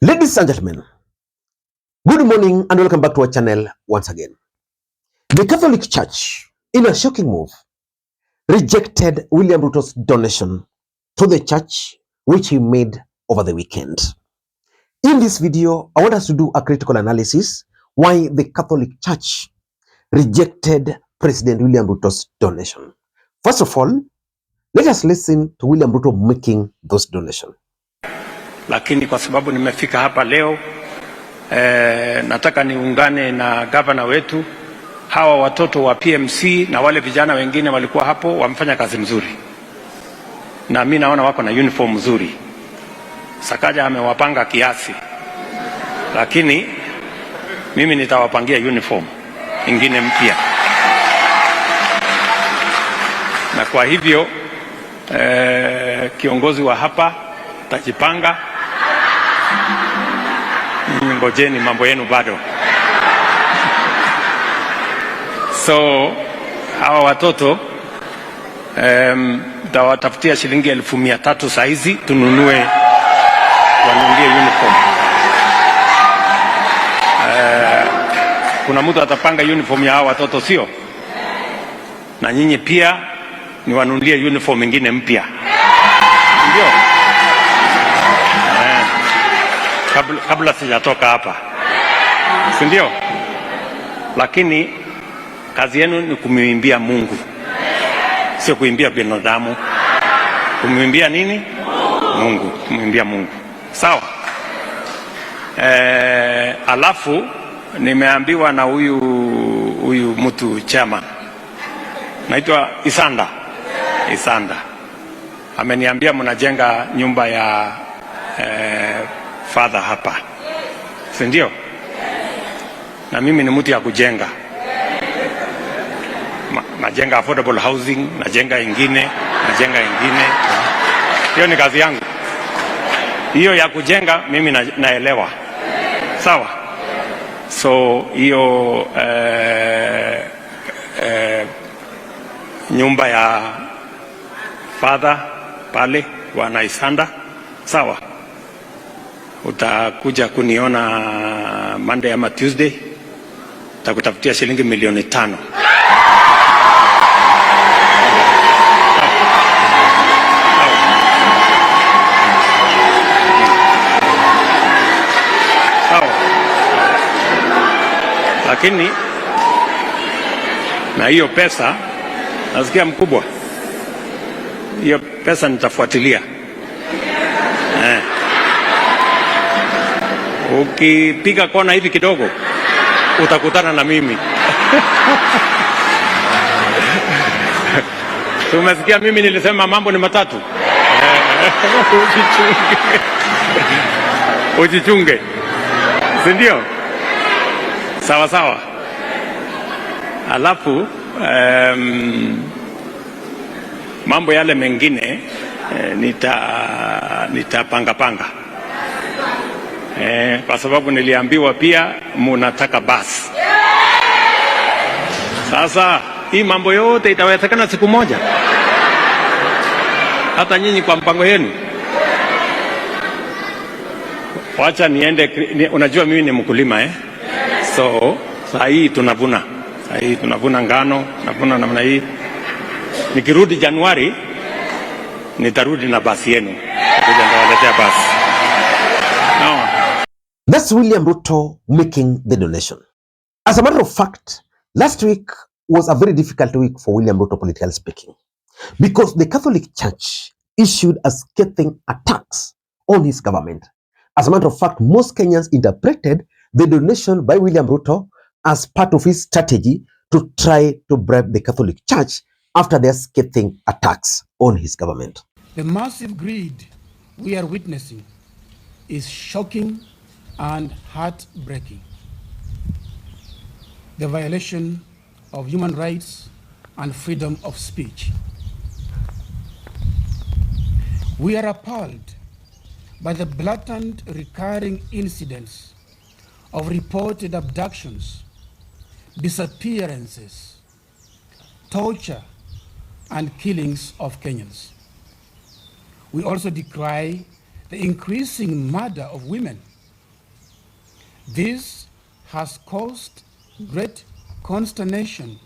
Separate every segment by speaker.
Speaker 1: Ladies and gentlemen, good morning and welcome back to our channel once again. The Catholic Church, in a shocking move, rejected William Ruto's donation to the church which he made over the weekend. In this video, I want us to do a critical analysis why the Catholic Church rejected President William Ruto's donation. First of all, let us listen to William Ruto making those donations.
Speaker 2: Lakini kwa sababu nimefika hapa leo, nataka niungane na gavana wetu. Hawa watoto wa PMC na wale vijana wengine walikuwa hapo wamefanya kazi mzuri, na mimi naona wako na uniform mzuri. Sakaja amewapanga kiasi, lakini mimi nitawapangia uniform ingine mpya. Na kwa hivyo kiongozi wa hapa tajipanga, ngojeni, mambo yenu bado. So hawa watoto tawatafutia shilingi 1,300 saizi tununue, wanunulie uniform. Kuna mtu atapanga uniform ya hawa watoto, sio? Na nyinyi pia ni wanunulie uniform ingine mpya, ndio? Kabla sijatoka hapa, si ndio? Lakini kazi yenu ni kumwimbia Mungu, sio kuimbia binadamu. Kumwimbia nini? Mungu. Kumwimbia Mungu, sawa? Alafu nimeambiwa na huyu mtu chairman, naitwa Isanda, ameniambia mnajenga nyumba ya father hapa, si ndio? Na mimi ni mtu ya kujenga, najenga affordable housing, najenga ingine. Hiyo ni kazi yangu, hiyo ya kujenga mimi naelewa, sawa? So hiyo nyumba ya father pale wana Isanda, sawa? Utakuja kuniona Monday ama Tuesday, takutafutia shilingi 5 milioni. Sawa. Lakini na hiyo pesa nasikia mkubwa, hiyo pesa nitafuatilia. Ukipiga kona hivi kidogo utakutana na mimi. Tumesikia mimi nilisema mambo ni matatu. Ujichunge. Si ndio? Sawa. Alafu mambo yale mengine nitapanga. Kwa sababu niliambiwa pia munataka basi. Sasa hii mambo yote itawezekana siku moja, hata nyinyi kwa mpango yenu. Wacha niende, unajua mimi ni mkulima so saa hii tunavuna ngano, navuna namna hii. Nikirudi Januari nitarudi na basi yenu, nitawaletea basi. No.
Speaker 1: That's William Ruto making the donation. As a matter of fact, last week was a very difficult week for William Ruto, politically speaking, because the Catholic Church issued a scathing attacks on his government. As a matter of fact, most Kenyans interpreted the donation by William Ruto as part of his strategy to try to bribe the Catholic Church after their scathing attacks on his government.
Speaker 3: The massive greed we are witnessing is shocking and heartbreaking. The violation of human rights and freedom of speech. We are appalled by the blatant recurring incidents of reported abductions, disappearances, torture, and killings of Kenyans. We also decry the increasing murder of women This has caused great consternation,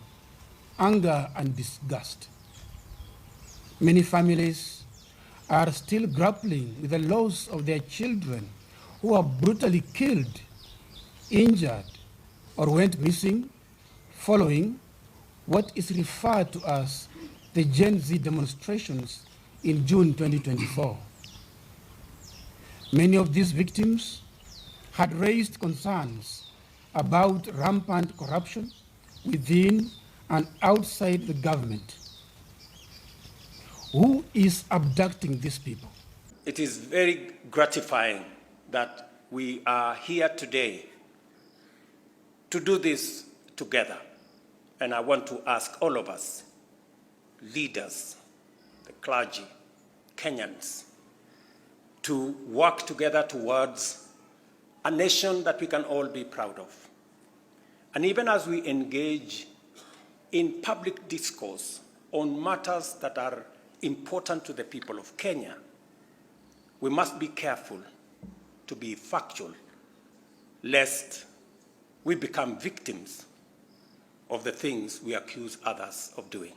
Speaker 3: anger, and disgust. Many families are still grappling with the loss of their children who were brutally killed, injured, or went missing following what is referred to as the Gen Z demonstrations in June 2024. Many of these victims had raised concerns about rampant corruption within and outside the government. Who is abducting these people?
Speaker 2: It is very gratifying that we are here today to do this together. And I want to ask all of us, leaders, the clergy, Kenyans, to work together towards a nation that we can all be proud of. And even as we engage in public discourse on matters that are important to the people of Kenya, we must be careful to be factual, lest we become victims of the things we accuse others of doing.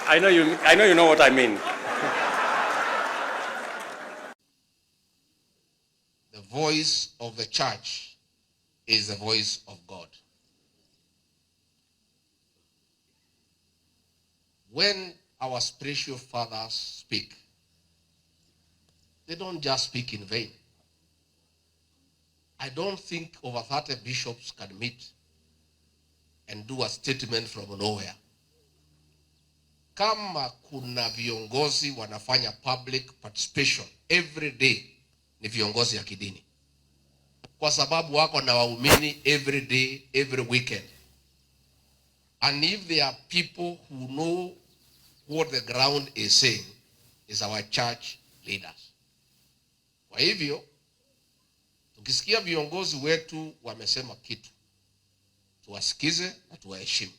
Speaker 2: I know you know what I mean.
Speaker 4: The voice of the church is the voice of God. When our spiritual fathers speak, they don't just speak in vain. I don't think over 30 bishops can meet and do a statement from nowhere. Kama kuna viongozi wanafanya public participation every day, ni viongozi ya kidini. Kwa sababu wako na waumini every day, every weekend. And if there are people who know what the ground is saying, is our church leaders. Kwa hivyo, tukisikia viongozi wetu wamesema kitu, tuwasikize na tuwaheshimu.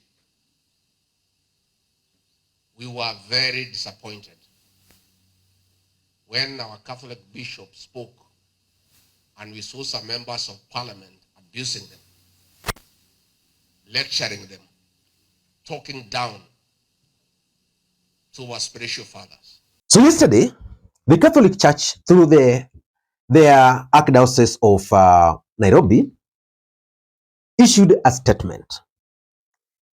Speaker 4: We were very disappointed when our Catholic bishop spoke and we saw some members of parliament abusing them, lecturing them, talking down to our spiritual fathers.
Speaker 1: So yesterday, the Catholic Church, through their Archdiocese of Nairobi, issued a statement.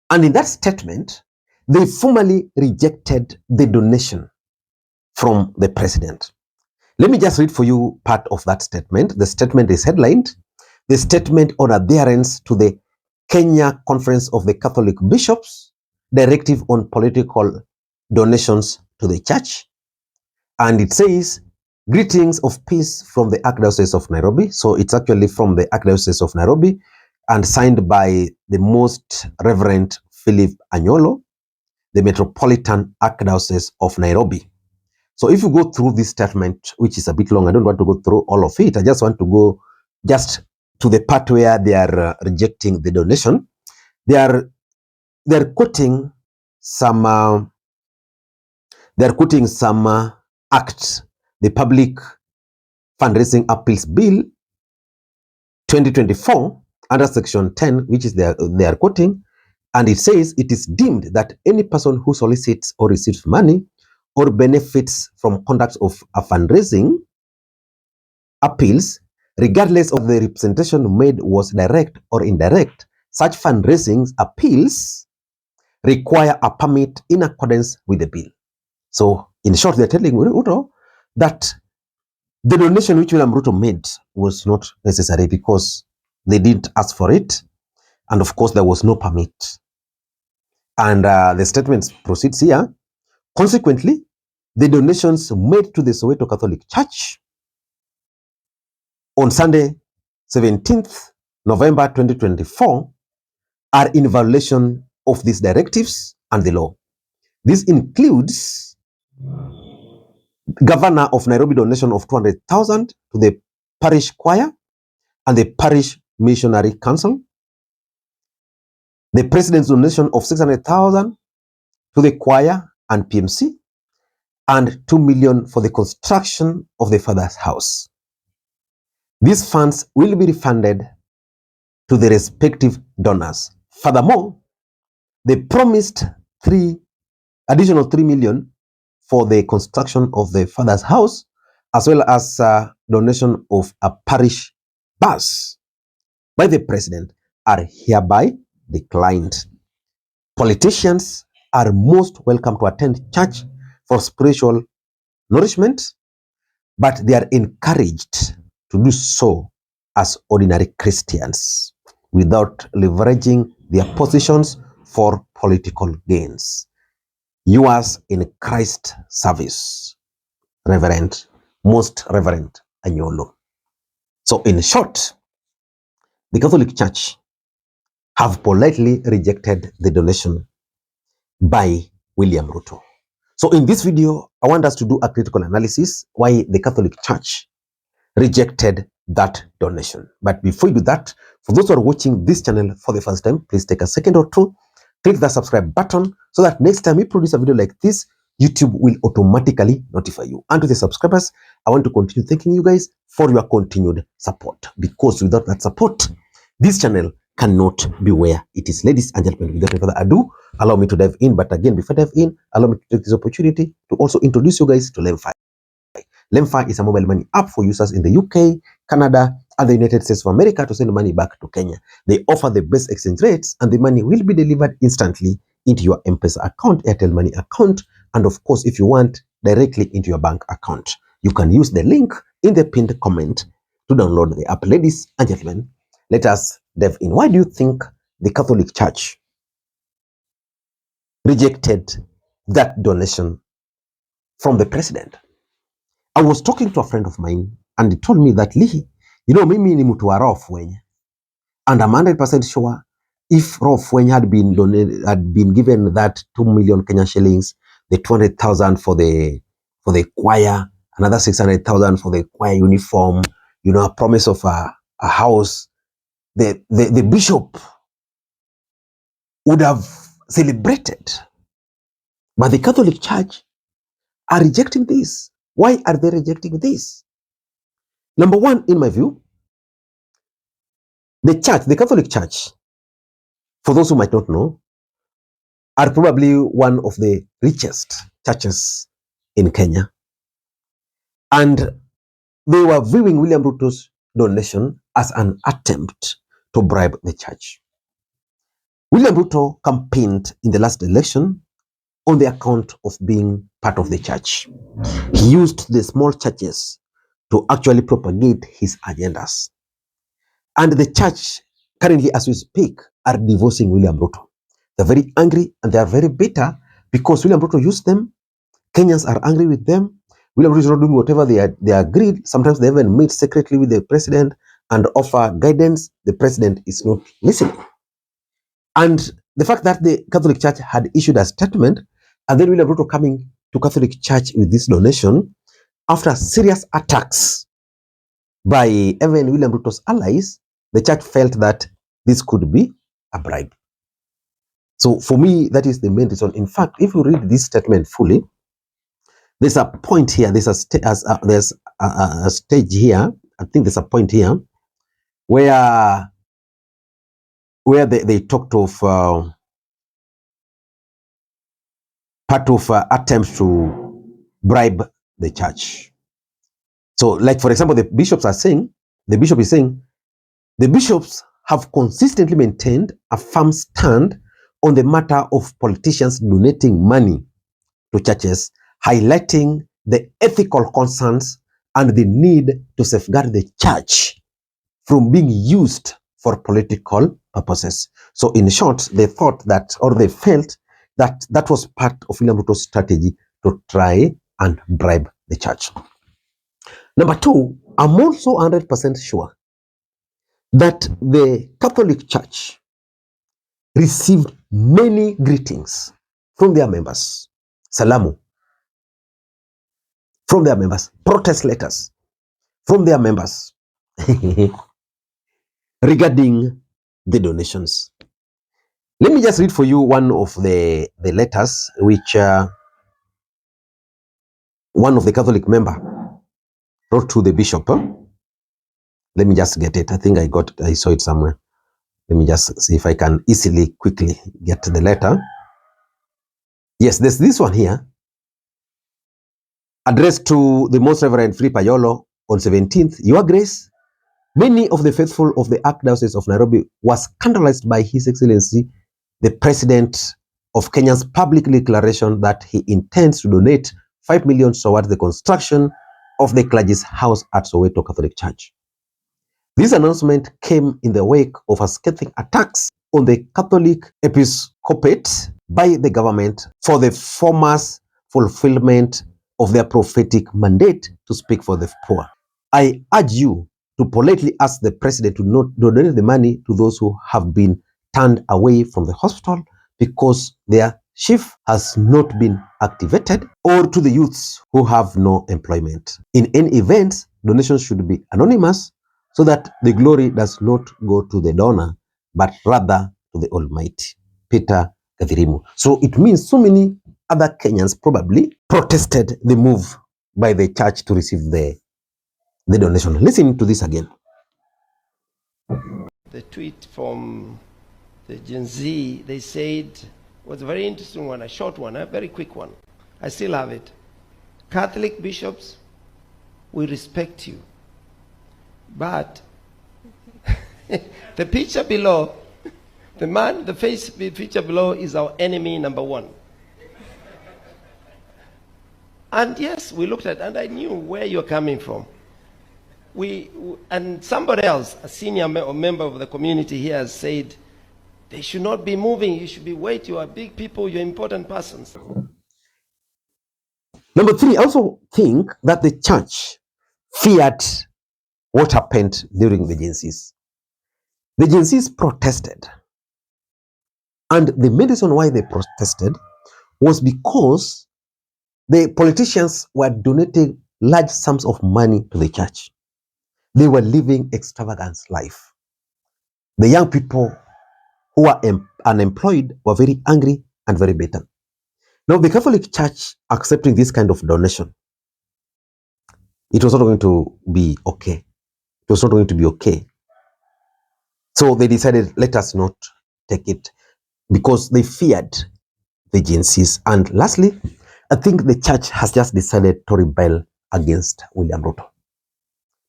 Speaker 1: And in that statement, they formally rejected the donation from the president. Let me just read for you part of that statement. The statement is headlined, "The Statement on Adherence to the Kenya Conference of the Catholic Bishops, Directive on Political Donations to the Church." And it says, "Greetings of peace from the Archdiocese of Nairobi." So it's actually from the Archdiocese of Nairobi and signed by the Most Reverend Philip Anyolo, the Metropolitan Archdiocese of Nairobi. So if you go through this statement, which is a bit long, I don't want to go through all of it. I just want to go just to the part where they are rejecting the donation. They are quoting some acts, the Public Fundraising Appeals Bill 2024 under Section 10, which is they are quoting, and it says it is deemed that any person who solicits or receives money or benefits from conduct of a fundraising appeals, regardless of the representation made was direct or indirect, such fundraising appeals require a permit in accordance with the bill. So in short, they're telling Ruto that the donation which William Ruto made was not necessary because they didn't ask for it. And of course, there was no permit. And the statement proceeds here. Consequently, the donations made to the Soweto Catholic Church on Sunday, 17th November 2024, are in violation of these directives and the law. This includes Governor of Nairobi donation of 200,000 to the parish choir and the parish missionary council, the president's donation of 600,000 to the choir and PMC, and 2 million for the construction of the father's house. These funds will be refunded to the respective donors. Furthermore, they promised additional 3 million for the construction of the father's house, as well as donation of a parish bus by the president are hereby declined. Politicians are most welcome to attend church for spiritual nourishment, but they are encouraged to do so as ordinary Christians without leveraging their positions for political gains. Yours in Christ service, Most Reverend Anyolo. So in short, the Catholic Church have politely rejected the donation by William Ruto. So in this video, I want us to do a critical analysis why the Catholic Church rejected that donation. But before you do that, for those who are watching this channel for the first time, please take a second or two, click the subscribe button so that next time we produce a video like this, YouTube will automatically notify you. And to the subscribers, I want to continue thanking you guys for your continued support, because without that support, this channel cannot be where it is. Ladies and gentlemen, without further ado, allow me to dive in. But again, before I dive in, allow me to take this opportunity to also introduce you guys to LemFi. LemFi is a mobile money app for users in the UK, Canada, and the United States of America to send money back to Kenya. They offer the best exchange rates, and the money will be delivered instantly into your Mpesa account, Airtel Money account, and of course, if you want, directly into your bank account. You can use the link in the pinned comment to download the app. Ladies and gentlemen, let us dive in. Why do you think the Catholic Church rejected that donation from the president? I was talking to a friend of mine and he told me that, Lee, mimi ni mtu wa roho Fwenya, and I'm 100% sure if roho Fwenya had been given that 2 million Kenyan shillings, the 200,000 for the choir, another 600,000 for the choir uniform, a promise of a house, the bishop would have celebrated. But the Catholic Church are rejecting this. Why are they rejecting this? Number one, in my view, the Catholic Church, for those who might not know, are probably one of the richest churches in Kenya. And they were viewing William Ruto's donation as an attempt to bribe the church. William Ruto campaigned in the last election on the account of being part of the church. He used the small churches to actually propagate his agendas. And the church, currently as we speak, are divorcing William Ruto. They're very angry and they are very bitter because William Ruto used them. Kenyans are angry with them. William Ruto is not doing whatever they agreed. Sometimes they even meet secretly with the president and offer guidance. The president is not listening. And the fact that the Catholic Church had issued a statement and then William Ruto coming to Catholic Church with this donation after serious attacks by even William Ruto's allies, the church felt that this could be a bribe. So for me, that is the main reason. In fact, if you read this statement fully, there's a point here, there's a stage here, I think there's a point here where they talked of part of attempts to bribe the church. So like, for example, the bishop is saying, the bishops have consistently maintained a firm stand on the matter of politicians donating money to churches, highlighting the ethical concerns and the need to safeguard the church from being used for political purposes. So in short, they thought that, or they felt that that was part of William Ruto's strategy to try and bribe the church. Number two, I'm also 100% sure that the Catholic Church received many greetings from their members, salamu, from their members, protest letters from their members regarding the donations. Let me just read for you one of the letters which one of the Catholic member wrote to the bishop. Let me just get it. I think I saw it somewhere. Let me just see if I can easily, quickly get the letter. Yes, there's this one here, addressed to the Most Reverend Free Payolo on 17th. Your Grace, many of the faithful of the Archdiocese of Nairobi were scandalized by His Excellency, the President of Kenya's public declaration that he intends to donate 5 million towards the construction of the clergy's house at Soweto Catholic Church. This announcement came in the wake of a scathing attacks on the Catholic episcopate by the government for the former's fulfillment of their prophetic mandate to speak for the poor. I urge you to politely ask the president to not donate the money to those who have been turned away from the hospital because their shift has not been activated, or to the youths who have no employment. In any event, donations should be anonymous so that the glory does not go to the donor, but rather to the Almighty. Peter Gathirimu. So it means so many other Kenyans probably protested the move by the church to receive the donation. Listen to this again.
Speaker 5: The tweet from the Gen Z, they said, was a very interesting one, a short one, a very quick one. I still have it. Catholic bishops, we respect you. But the picture below, the face picture below is our enemy number one. And yes, we looked at it, and I knew where you're coming from. And somebody else, a senior member of the community here, has said, they should not be moving. You should be wait. You are big people. You're important persons.
Speaker 1: Number three, I also think that the church feared what happened during the Gen Zs. The Gen Zs protested. And the main reason why they protested was because the politicians were donating large sums of money to the church. They were living extravagant life. The young people who were unemployed were very angry and very bitter. Now, the Catholic Church accepting this kind of donation, it was not going to be okay. It was not going to be okay. So they decided, let us not take it, because they feared the Gen Zs. And lastly, I think the church has just decided to rebel against William Ruto.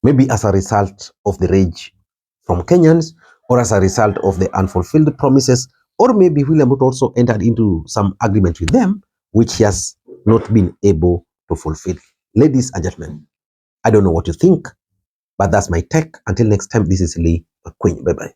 Speaker 1: Maybe as a result of the rage from Kenyans, or as a result of the unfulfilled promises, or maybe William Ruto also entered into some agreement with them, which he has not been able to fulfill. Ladies and gentlemen, I don't know what you think, but that's my take. Until next time, this is Lee Makwiny. Bye-bye.